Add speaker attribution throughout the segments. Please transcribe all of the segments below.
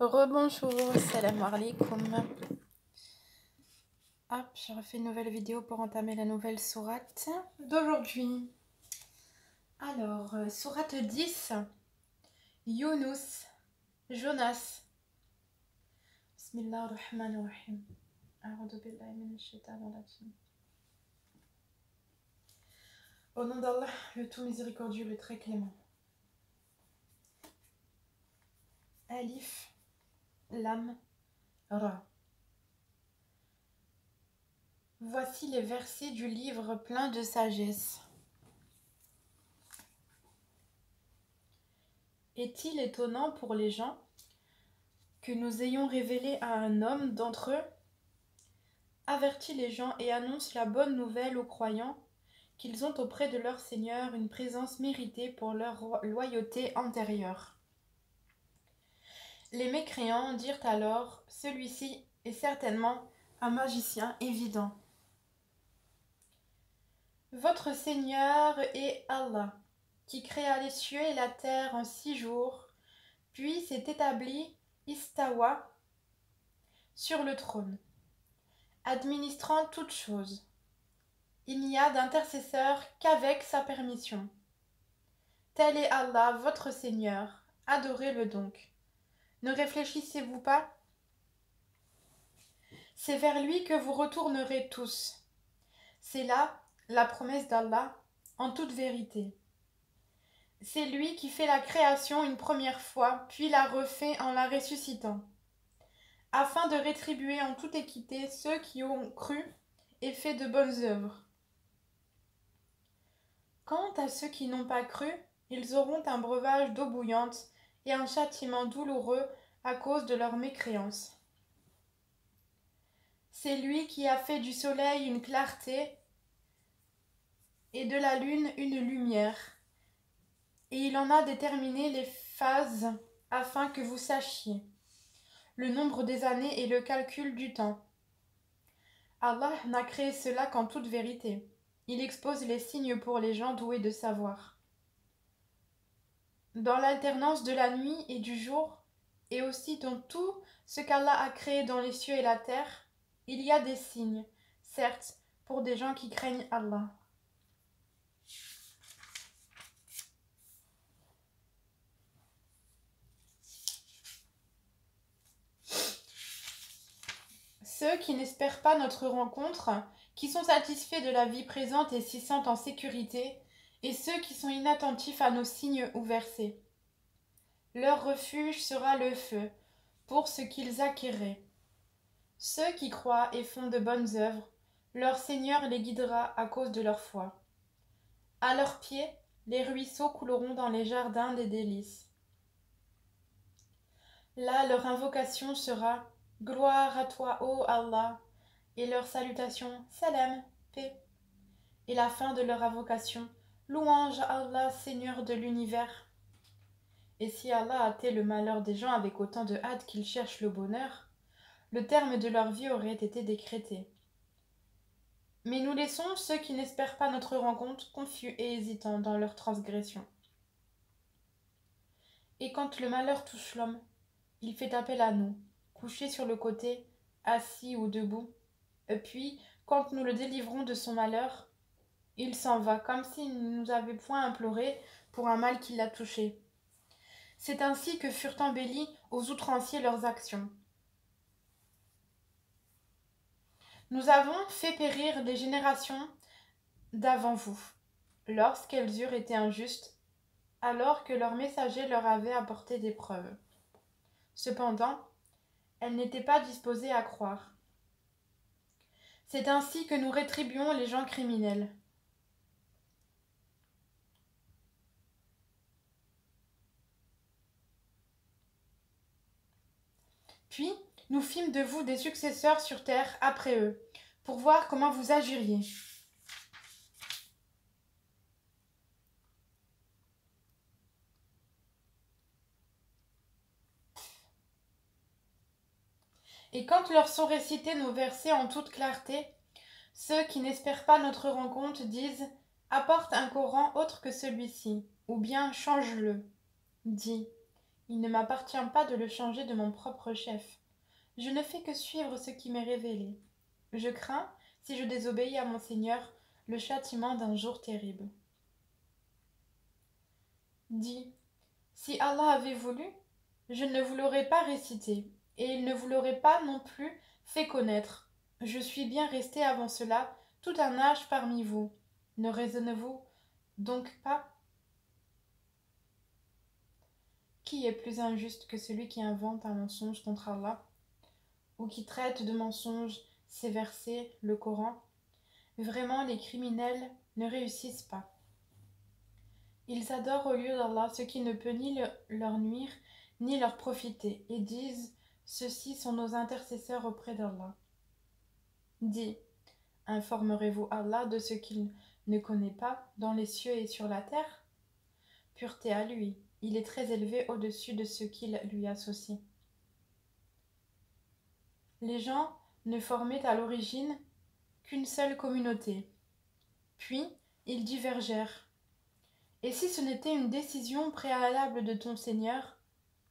Speaker 1: Rebonjour, salam alaikum. Hop, je refais une nouvelle vidéo pour entamer la nouvelle sourate d'aujourd'hui. Alors, sourate 10, Younous, Jonas. Bismillah ar-Rahman ar-Rahim. A'udhu billahi minash shaitanir rajim. Au nom d'Allah, le tout miséricordieux, le très clément. Alif, Lam, Ra. Voici les versets du livre plein de sagesse. Est-il étonnant pour les gens que nous ayons révélé à un homme d'entre eux, avertit les gens et annonce la bonne nouvelle aux croyants qu'ils ont auprès de leur Seigneur une présence méritée pour leur loyauté antérieure. Les mécréants dirent alors, celui-ci est certainement un magicien évident. Votre Seigneur est Allah, qui créa les cieux et la terre en 6 jours, puis s'est établi istawa sur le trône, administrant toutes choses. Il n'y a d'intercesseur qu'avec sa permission. Tel est Allah, votre Seigneur, adorez-le donc. Ne réfléchissez-vous pas? C'est vers lui que vous retournerez tous. C'est là la promesse d'Allah, en toute vérité. C'est lui qui fait la création une première fois, puis la refait en la ressuscitant, afin de rétribuer en toute équité ceux qui ont cru et fait de bonnes œuvres. Quant à ceux qui n'ont pas cru, ils auront un breuvage d'eau bouillante et un châtiment douloureux à cause de leur mécréance. C'est lui qui a fait du soleil une clarté et de la lune une lumière, et il en a déterminé les phases afin que vous sachiez le nombre des années et le calcul du temps. Allah n'a créé cela qu'en toute vérité. Il expose les signes pour les gens doués de savoir. Dans l'alternance de la nuit et du jour, et aussi dans tout ce qu'Allah a créé dans les cieux et la terre, il y a des signes, certes, pour des gens qui craignent Allah. Ceux qui n'espèrent pas notre rencontre, qui sont satisfaits de la vie présente et s'y sentent en sécurité, et ceux qui sont inattentifs à nos signes ou versets. Leur refuge sera le feu, pour ce qu'ils acquéraient. Ceux qui croient et font de bonnes œuvres, leur Seigneur les guidera à cause de leur foi. À leurs pieds, les ruisseaux couleront dans les jardins des délices. Là, leur invocation sera « Gloire à toi, ô Allah !» et leur salutation « Salam, paix !» et la fin de leur invocation « Louange à Allah, Seigneur de l'univers !» Et si Allah hâtait le malheur des gens avec autant de hâte qu'ils cherchent le bonheur, le terme de leur vie aurait été décrété. Mais nous laissons ceux qui n'espèrent pas notre rencontre confus et hésitants dans leur transgression. Et quand le malheur touche l'homme, il fait appel à nous, couché sur le côté, assis ou debout. Et puis, quand nous le délivrons de son malheur, il s'en va, comme s'il ne nous avait point imploré pour un mal qui l'a touché. C'est ainsi que furent embellies aux outranciers leurs actions. Nous avons fait périr les générations d'avant vous, lorsqu'elles eurent été injustes, alors que leurs messagers leur avaient apporté des preuves. Cependant, elles n'étaient pas disposées à croire. C'est ainsi que nous rétribuons les gens criminels. Puis, nous fîmes de vous des successeurs sur terre après eux, pour voir comment vous agiriez. Et quand leur sont récités nos versets en toute clarté, ceux qui n'espèrent pas notre rencontre disent « Apporte un Coran autre que celui-ci » ou bien « Change-le ». Dis Il ne m'appartient pas de le changer de mon propre chef. Je ne fais que suivre ce qui m'est révélé. Je crains, si je désobéis à mon Seigneur, le châtiment d'un jour terrible. Dis, si Allah avait voulu, je ne vous l'aurais pas récité, et il ne vous l'aurait pas non plus fait connaître. Je suis bien resté avant cela tout un âge parmi vous. Ne raisonnez-vous donc pas? Qui est plus injuste que celui qui invente un mensonge contre Allah, ou qui traite de mensonge ces versets, le Coran? Vraiment, les criminels ne réussissent pas. Ils adorent au lieu d'Allah ce qui ne peut ni leur nuire, ni leur profiter, et disent, ceux-ci sont nos intercesseurs auprès d'Allah. Dis, informerez-vous Allah de ce qu'il ne connaît pas dans les cieux et sur la terre? Pureté à lui, il est très élevé au-dessus de ce qu'il lui associe. Les gens ne formaient à l'origine qu'une seule communauté. Puis, ils divergèrent. Et si ce n'était une décision préalable de ton Seigneur,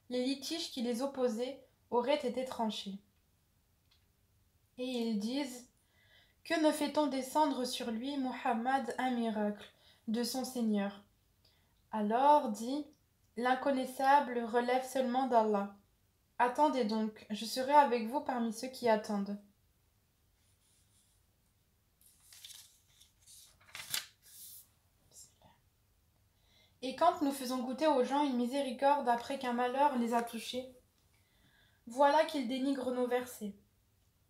Speaker 1: les litiges qui les opposaient auraient été tranchés. Et ils disent, que ne fait-on descendre sur lui, Muhammad, un miracle de son Seigneur? Alors dit, l'inconnaissable relève seulement d'Allah. Attendez donc, je serai avec vous parmi ceux qui attendent. Et quand nous faisons goûter aux gens une miséricorde après qu'un malheur les a touchés, voilà qu'ils dénigrent nos versets.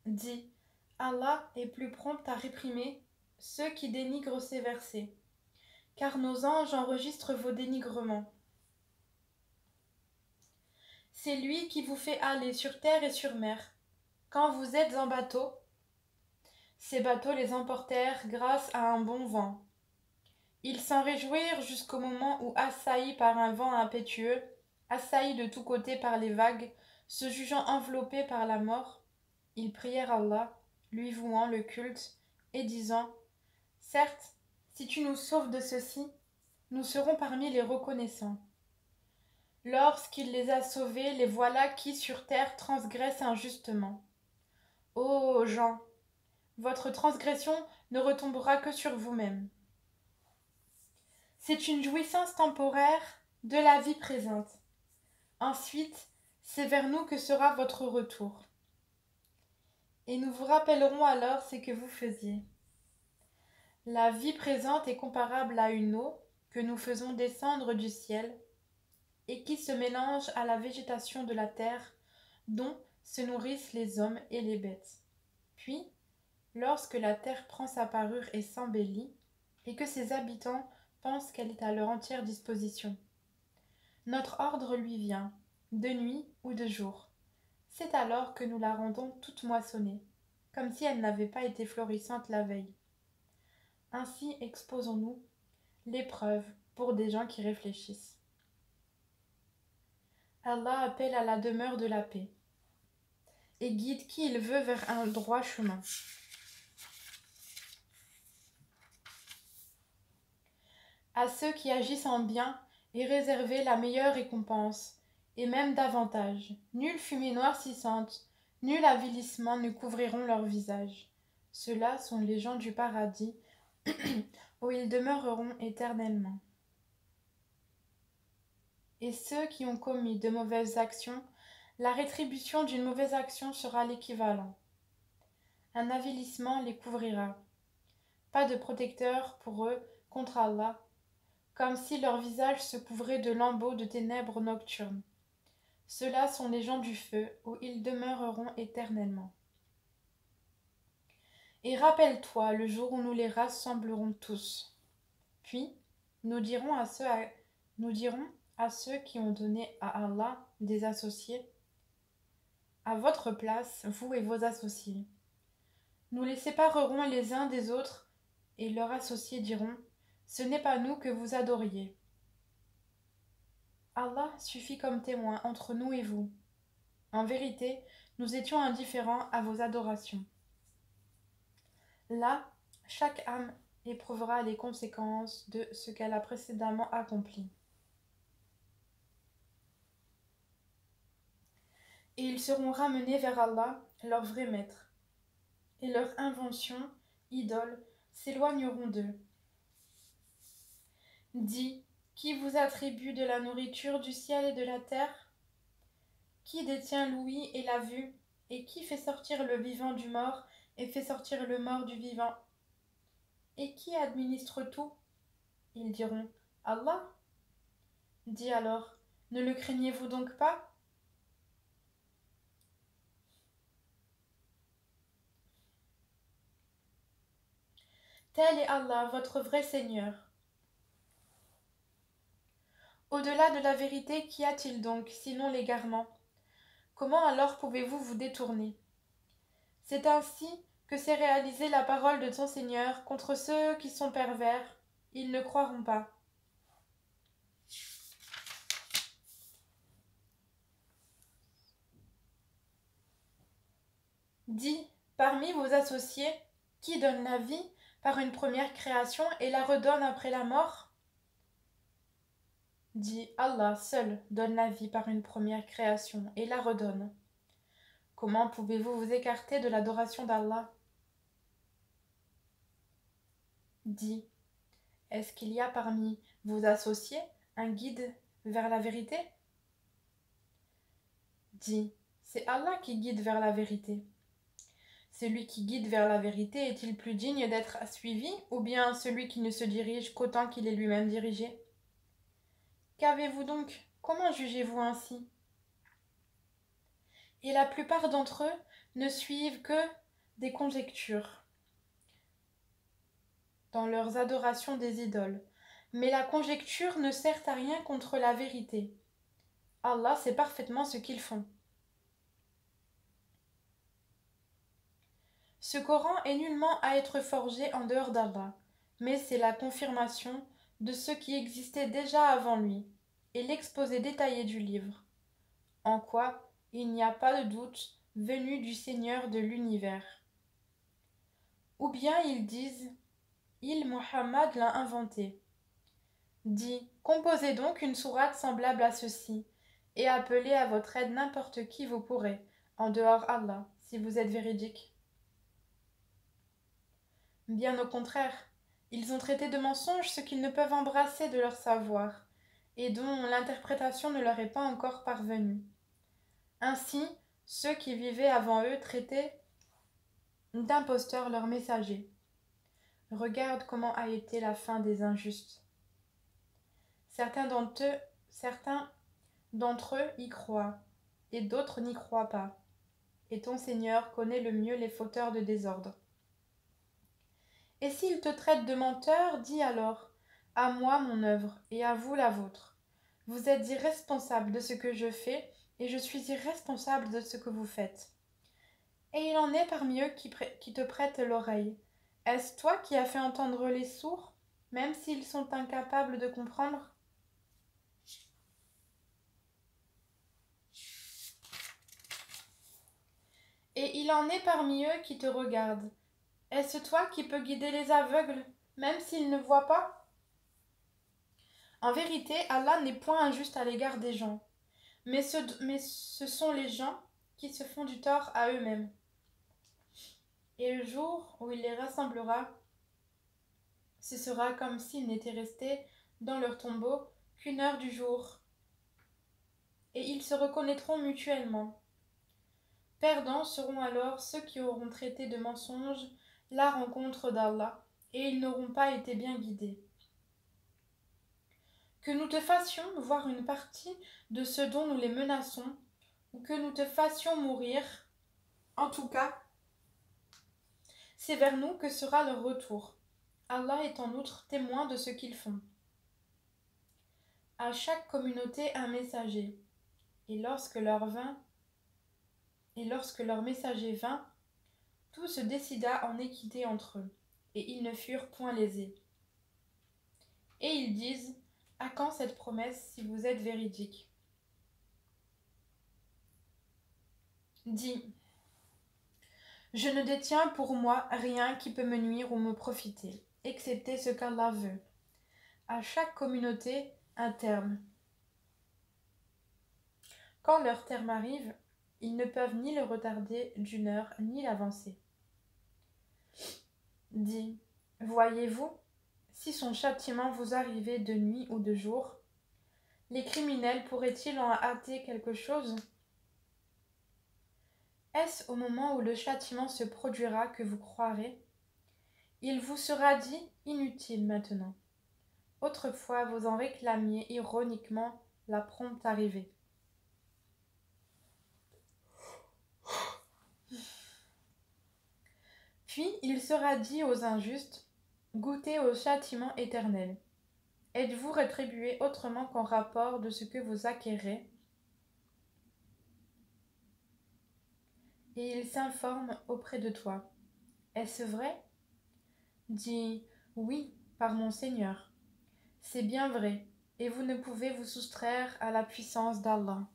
Speaker 1: Dis, Allah est plus prompt à réprimer ceux qui dénigrent ces versets, car nos anges enregistrent vos dénigrements. C'est lui qui vous fait aller sur terre et sur mer. Quand vous êtes en bateau, ces bateaux les emportèrent grâce à un bon vent. Ils s'en réjouirent jusqu'au moment où, assaillis par un vent impétueux, assaillis de tous côtés par les vagues, se jugeant enveloppés par la mort, ils prièrent Allah, lui vouant le culte, et disant, « Certes, si tu nous sauves de ceci, nous serons parmi les reconnaissants. » Lorsqu'il les a sauvés, les voilà qui sur terre transgressent injustement. Ô gens, votre transgression ne retombera que sur vous-mêmes. C'est une jouissance temporaire de la vie présente. Ensuite, c'est vers nous que sera votre retour. Et nous vous rappellerons alors ce que vous faisiez. La vie présente est comparable à une eau que nous faisons descendre du ciel et qui se mélange à la végétation de la terre dont se nourrissent les hommes et les bêtes. Puis, lorsque la terre prend sa parure et s'embellit, et que ses habitants pensent qu'elle est à leur entière disposition, notre ordre lui vient, de nuit ou de jour. C'est alors que nous la rendons toute moissonnée, comme si elle n'avait pas été florissante la veille. Ainsi exposons-nous l'épreuve pour des gens qui réfléchissent. Allah appelle à la demeure de la paix et guide qui il veut vers un droit chemin. À ceux qui agissent en bien est réservée la meilleure récompense, et même davantage. Nulle fumée noircissante, nul avilissement ne couvriront leur visage. Ceux-là sont les gens du paradis, où ils demeureront éternellement. Et ceux qui ont commis de mauvaises actions, la rétribution d'une mauvaise action sera l'équivalent. Un avilissement les couvrira. Pas de protecteur pour eux contre Allah, comme si leur visage se couvrait de lambeaux de ténèbres nocturnes. Ceux-là sont les gens du feu, où ils demeureront éternellement. Et rappelle-toi le jour où nous les rassemblerons tous. Puis, nous dirons à ceux qui ont donné à Allah des associés, à votre place, vous et vos associés. Nous les séparerons les uns des autres, et leurs associés diront, ce n'est pas nous que vous adoriez. Allah suffit comme témoin entre nous et vous. En vérité, nous étions indifférents à vos adorations. Là, chaque âme éprouvera les conséquences de ce qu'elle a précédemment accompli. et ils seront ramenés vers Allah, leur vrai maître, et leurs inventions, idoles, s'éloigneront d'eux. Dis, qui vous attribue de la nourriture du ciel et de la terre? Qui détient l'ouïe et la vue? Et qui fait sortir le vivant du mort et fait sortir le mort du vivant? Et qui administre tout? Ils diront, Allah. Dis alors, ne le craignez-vous donc pas? Tel est Allah, votre vrai Seigneur. Au-delà de la vérité, qu'y a-t-il donc, sinon l'égarement? Comment alors pouvez-vous vous détourner? C'est ainsi que s'est réalisée la parole de ton Seigneur contre ceux qui sont pervers. Ils ne croiront pas. Dis, parmi vos associés, qui donne la vie par une première création et la redonne après la mort? Dis, Allah seul donne la vie par une première création et la redonne. Comment pouvez-vous vous écarter de l'adoration d'Allah? Dis, est-ce qu'il y a parmi vos associés un guide vers la vérité? Dis, c'est Allah qui guide vers la vérité. Celui qui guide vers la vérité est-il plus digne d'être suivi, ou bien celui qui ne se dirige qu'autant qu'il est lui-même dirigé? Qu'avez-vous donc? Comment jugez-vous ainsi? Et la plupart d'entre eux ne suivent que des conjectures dans leurs adorations des idoles. Mais la conjecture ne sert à rien contre la vérité. Allah sait parfaitement ce qu'ils font. Ce Coran est nullement à être forgé en dehors d'Allah, mais c'est la confirmation de ce qui existait déjà avant lui, et l'exposé détaillé du livre, en quoi il n'y a pas de doute venu du Seigneur de l'univers. Ou bien ils disent, Muhammad l'a inventé. Dis, composez donc une sourate semblable à ceci, et appelez à votre aide n'importe qui vous pourrez, en dehors Allah, si vous êtes véridique. Bien au contraire, ils ont traité de mensonges ce qu'ils ne peuvent embrasser de leur savoir, et dont l'interprétation ne leur est pas encore parvenue. Ainsi, ceux qui vivaient avant eux traitaient d'imposteurs leurs messagers. Regarde comment a été la fin des injustes. Certains d'entre eux y croient, et d'autres n'y croient pas. Et ton Seigneur connaît le mieux les fauteurs de désordre. Et s'ils te traitent de menteur, dis alors, à moi mon œuvre, et à vous la vôtre. Vous êtes irresponsables de ce que je fais, et je suis irresponsable de ce que vous faites. Et il en est parmi eux qui te prêtent l'oreille. Est-ce toi qui as fait entendre les sourds, même s'ils sont incapables de comprendre? Et il en est parmi eux qui te regardent. Est-ce toi qui peux guider les aveugles, même s'ils ne voient pas? En vérité, Allah n'est point injuste à l'égard des gens, mais ce sont les gens qui se font du tort à eux-mêmes. Et le jour où il les rassemblera, ce sera comme s'ils n'étaient restés dans leur tombeau qu'une heure du jour, et ils se reconnaîtront mutuellement. Perdants seront alors ceux qui auront traité de mensonge la rencontre d'Allah, et ils n'auront pas été bien guidés. Que nous te fassions voir une partie de ce dont nous les menaçons, ou que nous te fassions mourir, en tout cas, c'est vers nous que sera leur retour. Allah est en outre témoin de ce qu'ils font. À chaque communauté un messager, et lorsque leur messager vint, tout se décida en équité entre eux, et ils ne furent point lésés. Et ils disent, à quand cette promesse si vous êtes véridiques? Dis, je ne détiens pour moi rien qui peut me nuire ou me profiter, excepté ce qu'Allah veut. À chaque communauté, un terme. Quand leur terme arrive, Ils ne peuvent ni le retarder d'une heure, ni l'avancer. Dis, voyez-vous, si son châtiment vous arrivait de nuit ou de jour, les criminels pourraient-ils en hâter quelque chose? Est-ce au moment où le châtiment se produira que vous croirez? Il vous sera dit inutile maintenant. Autrefois vous en réclamiez ironiquement la prompte arrivée. Puis il sera dit aux injustes, goûtez au châtiment éternel. Êtes-vous rétribués autrement qu'en rapport de ce que vous acquérez? Et il s'informe auprès de toi. Est-ce vrai? Dis, oui, par mon Seigneur. C'est bien vrai, et vous ne pouvez vous soustraire à la puissance d'Allah.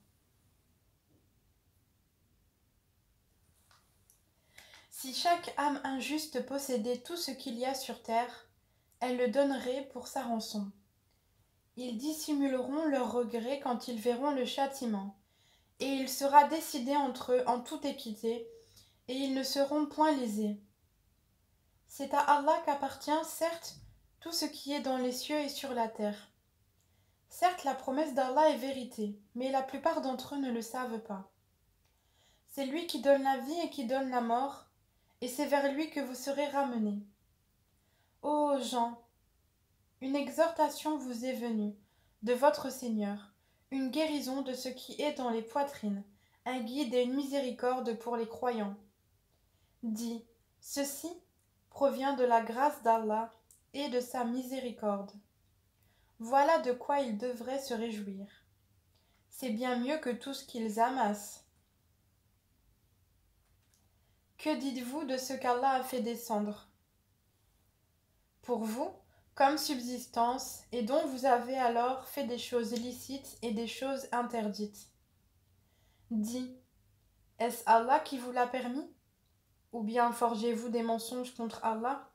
Speaker 1: Si chaque âme injuste possédait tout ce qu'il y a sur terre, elle le donnerait pour sa rançon. Ils dissimuleront leur regret quand ils verront le châtiment, et il sera décidé entre eux en toute équité, et ils ne seront point lésés. C'est à Allah qu'appartient, certes, tout ce qui est dans les cieux et sur la terre. Certes, la promesse d'Allah est vérité, mais la plupart d'entre eux ne le savent pas. C'est lui qui donne la vie et qui donne la mort, et c'est vers lui que vous serez ramenés. Ô gens, une exhortation vous est venue de votre Seigneur, une guérison de ce qui est dans les poitrines, un guide et une miséricorde pour les croyants. Dis, ceci provient de la grâce d'Allah et de sa miséricorde. Voilà de quoi ils devraient se réjouir. C'est bien mieux que tout ce qu'ils amassent. Que dites-vous de ce qu'Allah a fait descendre pour vous comme subsistance, et dont vous avez alors fait des choses licites et des choses interdites? Dis, est-ce Allah qui vous l'a permis? Ou bien forgez-vous des mensonges contre Allah?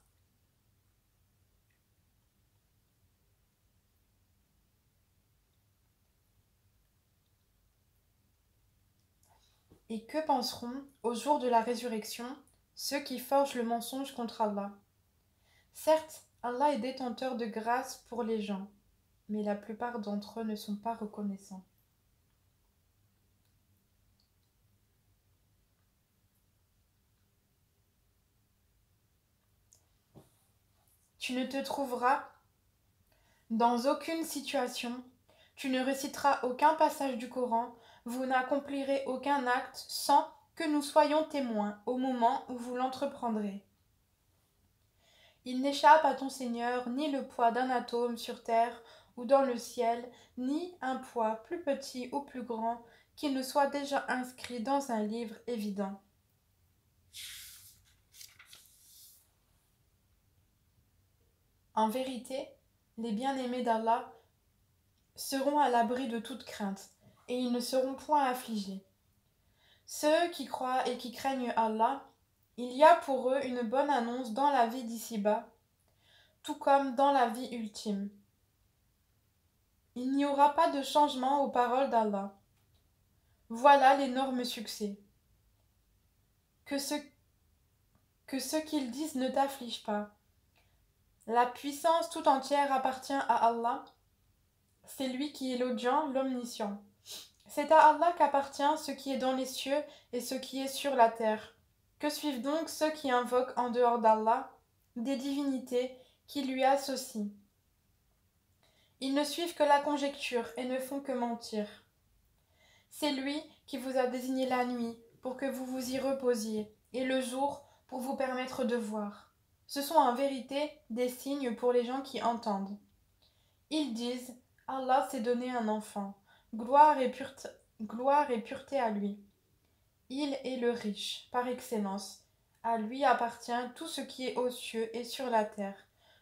Speaker 1: Et que penseront, au jour de la résurrection, ceux qui forgent le mensonge contre Allah? Certes, Allah est détenteur de grâce pour les gens, mais la plupart d'entre eux ne sont pas reconnaissants. Tu ne te trouveras dans aucune situation, tu ne réciteras aucun passage du Coran, vous n'accomplirez aucun acte sans que nous soyons témoins au moment où vous l'entreprendrez. Il n'échappe à ton Seigneur ni le poids d'un atome sur terre ou dans le ciel, ni un poids plus petit ou plus grand qui ne soit déjà inscrit dans un livre évident. En vérité, les bien-aimés d'Allah seront à l'abri de toute crainte, et ils ne seront point affligés. Ceux qui croient et qui craignent Allah, il y a pour eux une bonne annonce dans la vie d'ici-bas, tout comme dans la vie ultime. Il n'y aura pas de changement aux paroles d'Allah. Voilà l'énorme succès. Que ce qu'ils disent ne t'afflige pas. La puissance tout entière appartient à Allah. C'est lui qui est l'audient, l'omniscient. C'est à Allah qu'appartient ce qui est dans les cieux et ce qui est sur la terre. Que suivent donc ceux qui invoquent en dehors d'Allah des divinités qui lui associent? Ils ne suivent que la conjecture et ne font que mentir. C'est lui qui vous a désigné la nuit pour que vous vous y reposiez, et le jour pour vous permettre de voir. Ce sont en vérité des signes pour les gens qui entendent. Ils disent, Allah s'est donné un enfant, gloire et pureté à lui. Il est le riche, par excellence. À lui appartient tout ce qui est aux cieux et sur la terre.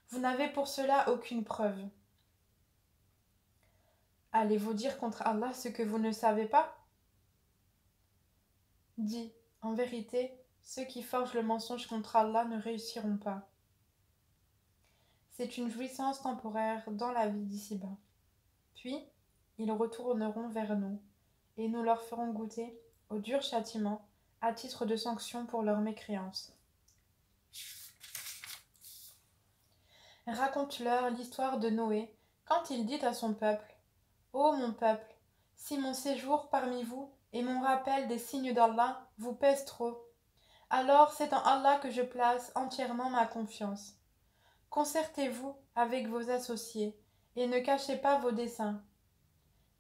Speaker 1: Vous n'avez pour cela aucune preuve. Allez-vous dire contre Allah ce que vous ne savez pas? Dis, en vérité, ceux qui forgent le mensonge contre Allah ne réussiront pas. C'est une jouissance temporaire dans la vie d'ici-bas. Puis, ils retourneront vers nous, et nous leur ferons goûter au dur châtiment, à titre de sanction pour leur mécréance. Raconte-leur l'histoire de Noé, quand il dit à son peuple: Ô mon peuple, si mon séjour parmi vous et mon rappel des signes d'Allah vous pèsent trop, alors c'est en Allah que je place entièrement ma confiance. Concertez-vous avec vos associés et ne cachez pas vos desseins.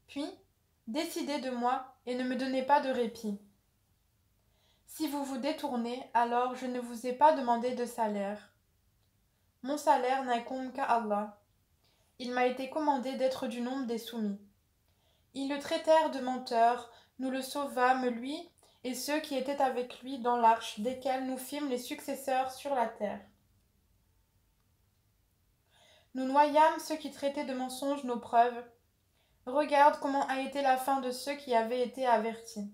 Speaker 1: Puis, décidez de moi et ne me donnez pas de répit. Si vous vous détournez, alors je ne vous ai pas demandé de salaire. Mon salaire n'incombe qu'à Allah. Il m'a été commandé d'être du nombre des soumis. Ils le traitèrent de menteur, nous le sauvâmes, lui et ceux qui étaient avec lui dans l'arche, desquels nous fîmes les successeurs sur la terre. Nous noyâmes ceux qui traitaient de mensonges nos preuves. Regarde comment a été la fin de ceux qui avaient été avertis.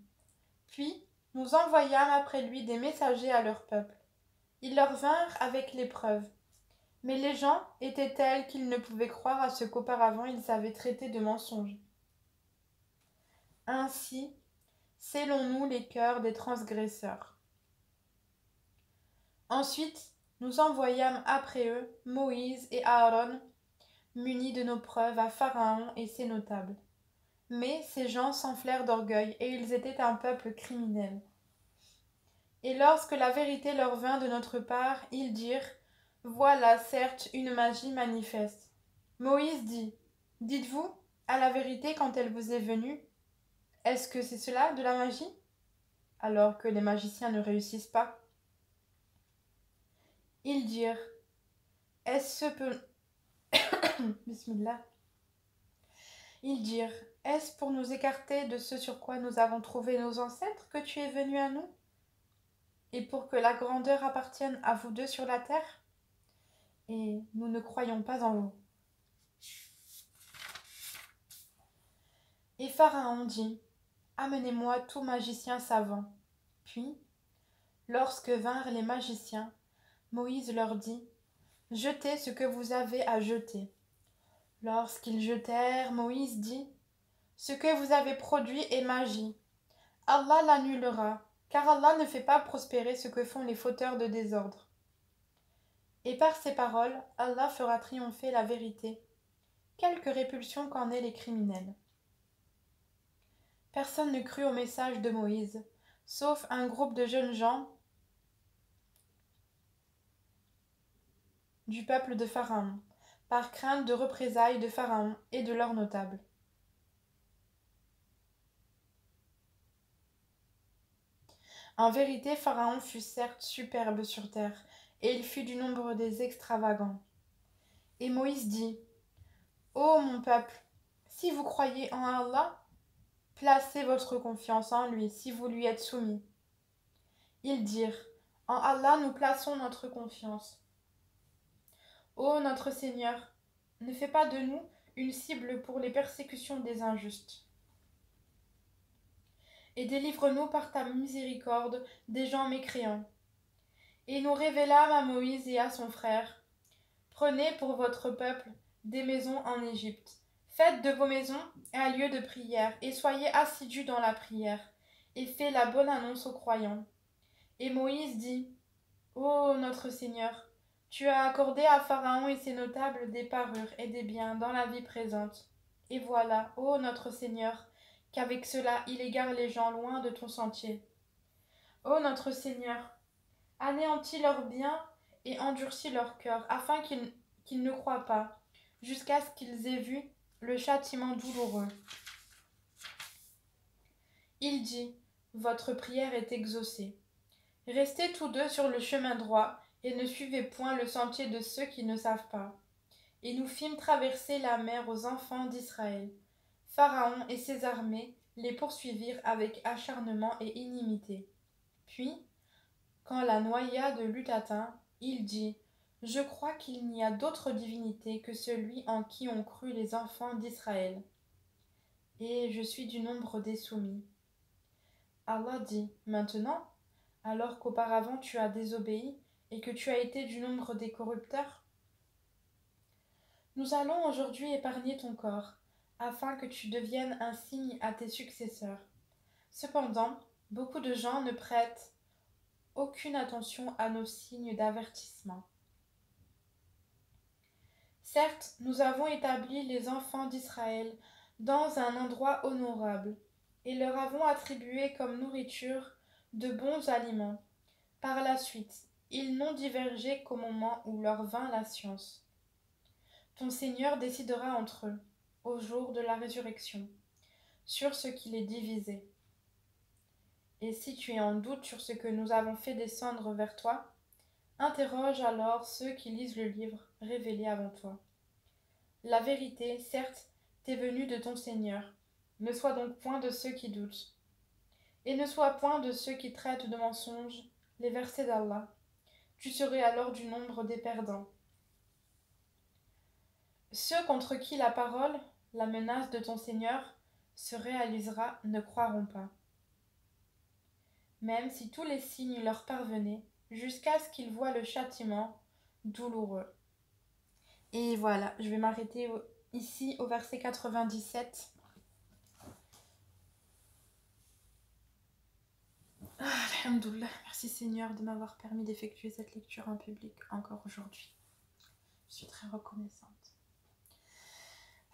Speaker 1: Puis, nous envoyâmes après lui des messagers à leur peuple. Ils leur vinrent avec les preuves. Mais les gens étaient tels qu'ils ne pouvaient croire à ce qu'auparavant ils avaient traité de mensonges. Ainsi, scellons-nous les cœurs des transgresseurs. Ensuite, nous envoyâmes après eux Moïse et Aaron, munis de nos preuves, à Pharaon et ses notables. Mais ces gens s'enflèrent d'orgueil, et ils étaient un peuple criminel. Et lorsque la vérité leur vint de notre part, ils dirent: Voilà certes une magie manifeste. Moïse dit: Dites-vous, à la vérité quand elle vous est venue, est-ce que c'est cela de la magie? Alors que les magiciens ne réussissent pas. Ils dirent: Est-ce peu... Bismillah. Ils dirent: Est-ce pour nous écarter de ce sur quoi nous avons trouvé nos ancêtres que tu es venu à nous? Et pour que la grandeur appartienne à vous deux sur la terre? Et nous ne croyons pas en vous. Et Pharaon dit: Amenez-moi tout magicien savant. Puis, lorsque vinrent les magiciens, Moïse leur dit: Jetez ce que vous avez à jeter. Lorsqu'ils jetèrent, Moïse dit: Ce que vous avez produit est magie. Allah l'annulera, car Allah ne fait pas prospérer ce que font les fauteurs de désordre. Et par ces paroles, Allah fera triompher la vérité, quelque répulsion qu'en aient les criminels. Personne ne crut au message de Moïse, sauf un groupe de jeunes gens du peuple de Pharaon, par crainte de représailles de Pharaon et de leurs notables. En vérité, Pharaon fut certes superbe sur terre, et il fut du nombre des extravagants. Et Moïse dit: Ô mon peuple, si vous croyez en Allah, placez votre confiance en lui si vous lui êtes soumis. Ils dirent: En Allah nous plaçons notre confiance. Ô notre Seigneur, ne fais pas de nous une cible pour les persécutions des injustes. Et délivre-nous par ta miséricorde des gens mécréants. Et nous révélâmes à Moïse et à son frère: Prenez pour votre peuple des maisons en Égypte. Faites de vos maisons un lieu de prière, et soyez assidus dans la prière, et faites la bonne annonce aux croyants. Et Moïse dit: Ô notre Seigneur, tu as accordé à Pharaon et ses notables des parures et des biens dans la vie présente. Et voilà, ô notre Seigneur, qu'avec cela il égare les gens loin de ton sentier. Ô notre Seigneur, anéantis leurs biens et endurcis leur cœur, afin qu'ils ne croient pas, jusqu'à ce qu'ils aient vu le châtiment douloureux. Il dit: Votre prière est exaucée. Restez tous deux sur le chemin droit, et ne suivez point le sentier de ceux qui ne savent pas. Et nous fîmes traverser la mer aux enfants d'Israël. Pharaon et ses armées les poursuivirent avec acharnement et inimité. Puis, quand la noyade l'eut atteint, il dit: Je crois qu'il n'y a d'autre divinité que celui en qui ont cru les enfants d'Israël. Et je suis du nombre des soumis. Allah dit: Maintenant, alors qu'auparavant tu as désobéi et que tu as été du nombre des corrupteurs, nous allons aujourd'hui épargner ton corps, afin que tu deviennes un signe à tes successeurs. Cependant, Beaucoup de gens ne prêtent aucune attention à nos signes d'avertissement. Certes, nous avons établi les enfants d'Israël dans un endroit honorable et leur avons attribué comme nourriture de bons aliments. Par la suite, ils n'ont divergé qu'au moment où leur vint la science. Ton Seigneur décidera entre eux, au jour de la résurrection, sur ce qui les divisait. Et si tu es en doute sur ce que nous avons fait descendre vers toi, interroge alors ceux qui lisent le livre révélé avant toi. La vérité, certes, t'est venue de ton Seigneur. Ne sois donc point de ceux qui doutent. Et ne sois point de ceux qui traitent de mensonges les versets d'Allah. Tu serais alors du nombre des perdants. Ceux contre qui la parole, la menace de ton Seigneur, se réalisera ne croiront pas. Même si tous les signes leur parvenaient, jusqu'à ce qu'ils voient le châtiment douloureux. Et voilà, je vais m'arrêter ici au verset 97. Alhamdoulilah, merci Seigneur de m'avoir permis d'effectuer cette lecture en public encore aujourd'hui. Je suis très reconnaissante.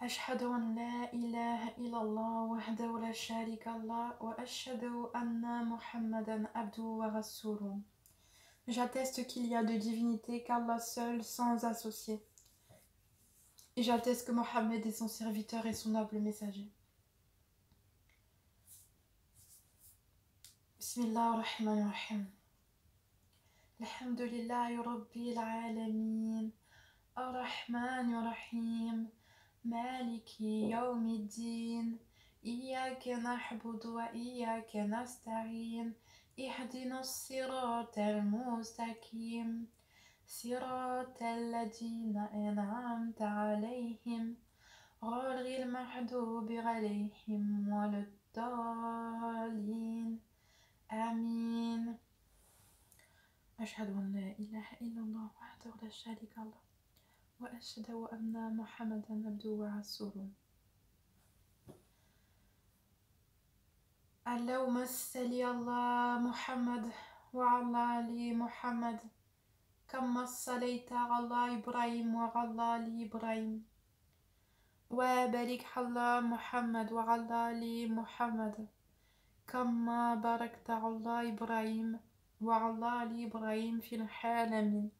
Speaker 1: أشهد أن لا إله إلا الله وحده لا شريك له وأشهد أن محمدا عبده ورسوله. J'atteste qu'il y a de divinité qu'Allah seul, sans associé. Et j'atteste que Mohammed est son serviteur et son noble messager. Bismillah ar-Rahman ar-Rahim. Alhamdulillahi Rabbil Alamin. Ar-Rahman ar-Rahim. Maliki Yawmiddin. Iyyaka na'budu wa iyyaka nasta'in. Ihdina as-sirata al-mustaqim. صراط الذين أنعمت عليهم غير المغضوب عليهم ولا الضالين آمين. أشهد أن لا إله إلا الله وحده لا شريك له وأشهد أن محمدا عبده ورسوله. اللهم صل على محمد وعلى آل محمد كما صليت على إبراهيم وعلى آل إبراهيم وبارك على محمد وعلى آل محمد كما باركت على إبراهيم وعلى آل إبراهيم في العالمين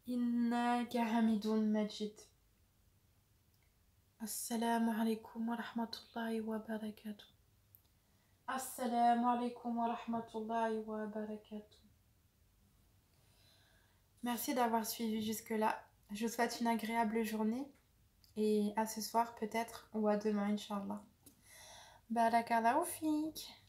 Speaker 1: إنك حميد مجيد. السلام عليكم ورحمة الله وبركاته. السلام عليكم ورحمة الله وبركاته. Merci d'avoir suivi jusque-là. Je vous souhaite une agréable journée et à ce soir peut-être ou à demain, Inch'Allah. Barakallahu fik.